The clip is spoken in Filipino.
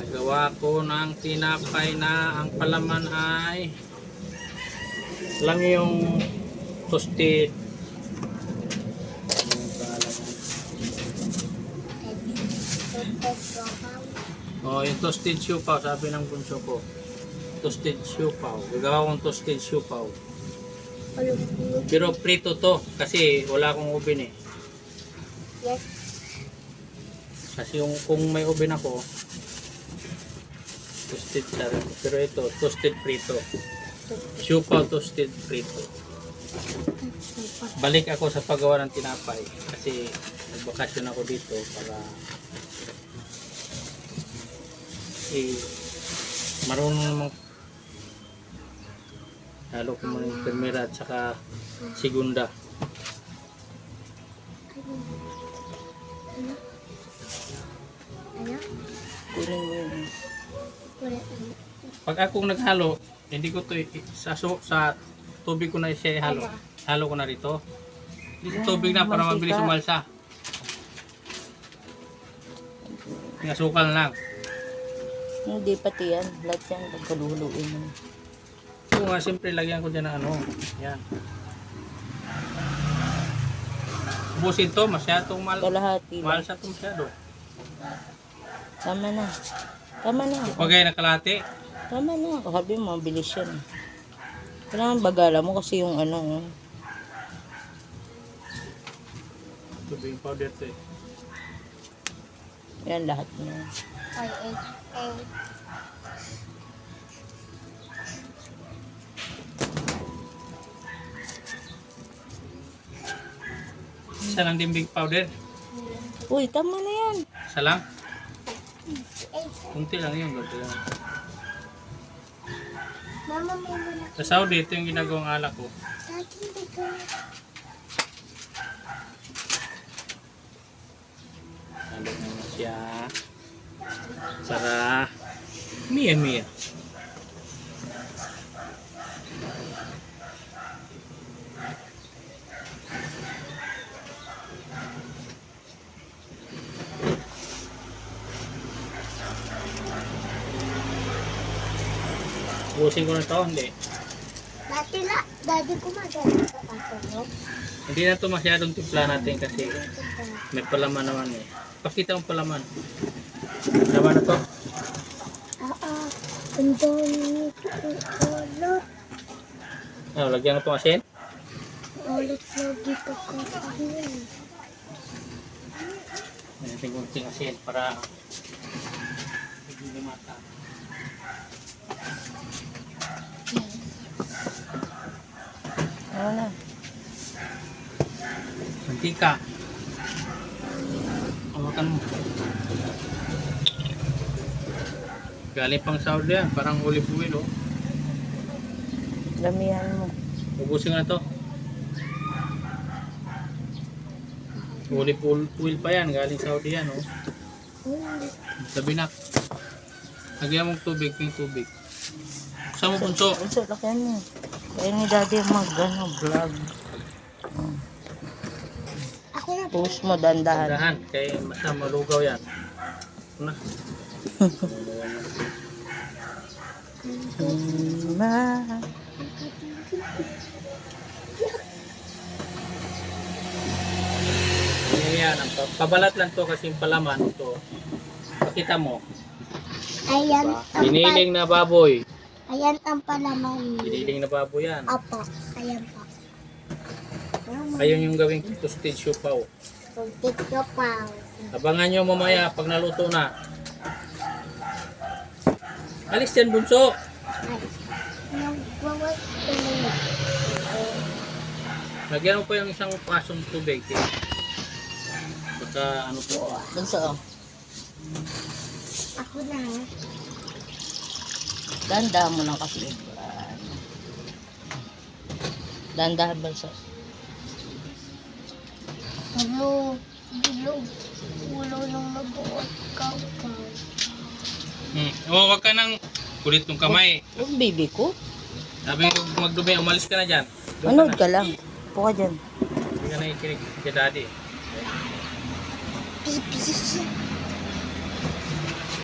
Nagawa ko ng tinapay na ang palaman ay lang yung toasted. Oh, yung toasted siopaw, sabi ng bunso ko. Toasted siopaw. Gagawa kong toasted siopaw. Pero prito to kasi wala akong oven eh. Yes. Kasi yung kung may oven ako, toasted siya rin. Pero ito, toasted prito. Siopaw toasted prito. Balik ako sa paggawa ng tinapay kasi nagbakasyon ako dito para marunong namang halo ko muna yung primera at saka segunda. Ano? Kunin mo yun. Pag akong naghalo, hindi ko to sa tubig ko na siya ihalo. Halo ko na rito. Hindi sa tubig na para mabilis umalsa. Asukal lang. Hindi pati yan. Lahat yan. Pagkaluluin mo. Oo nga, siyempre lagyan ko dyan ng ano. Yan. Ubusin to, masyadong Kalahati lang. malsa to masyado. Tama na. Tama na. Pagay na kalate. Tama na. Sabi mo, mabilis yan. Kailangan bagala mo kasi yung ano. Tubig powder to eh. Yan lahat na. Ay. Isa lang din big powder. Uy, tama na yan. Isa lang. Kunti lang yun. Kunti lang. Mama, may wala. Sa Saudi, ito yung ginagawang alak ko. Dati, hindi ko. Alak naman siya. Para mia. Busin ko na ito, hindi. Dati ko maganda sa ato, no? Hindi na ito masyadong timpla natin kasi may palaman naman eh. Pakita mo palaman. Laman na to. Ang dami nito. Ulit. Lagyan ko itong asin. Ulit lagi pa kakain. Natin kunting asin para hindi lumata. Ano na. Mantika. Hawakan mo. Galing pang Saudi yan. Parang olive oil oh. Damihan mo. Ubusin ko na to. Olive oil pa yan. Galing Saudi yan oh. Sabi na. Lagyan mong tubig. Yung tubig. Saan mo punso? Unso, lakyan mo. Kaya ni daddy vlog. Ako na. Post mo, dandahan. Dahan. Kaya basta malugaw yan. Ano na? Yan. Pabalat lang to kasi yung palaman ito. Pakita mo. Ayan. Biniling na baboy. Ayan ang palaman. Biniling na baboy yan. Apo. Ayan pa. Ayun yung gawing toasted siopaw. Kuntit ka pa. Abangan nyo mamaya pag naluto na. Alis yan bunso. Ay. Nagwawag ko na. Lagyan mo pa yung isang pasong tubig. Baka ano po. Bunso, oh. Ako na. Dandahan mo lang kasi. Dandahan, bunso. Hello. Ulo ng mabuot ka. Wag ka nang kulit ng kamay. Yung baby ko. Sabi ko magdumi, umalis ka na dyan. Manood ka lang. Upo ka dyan. Hindi ka na ikinig kay daddy. Pipi.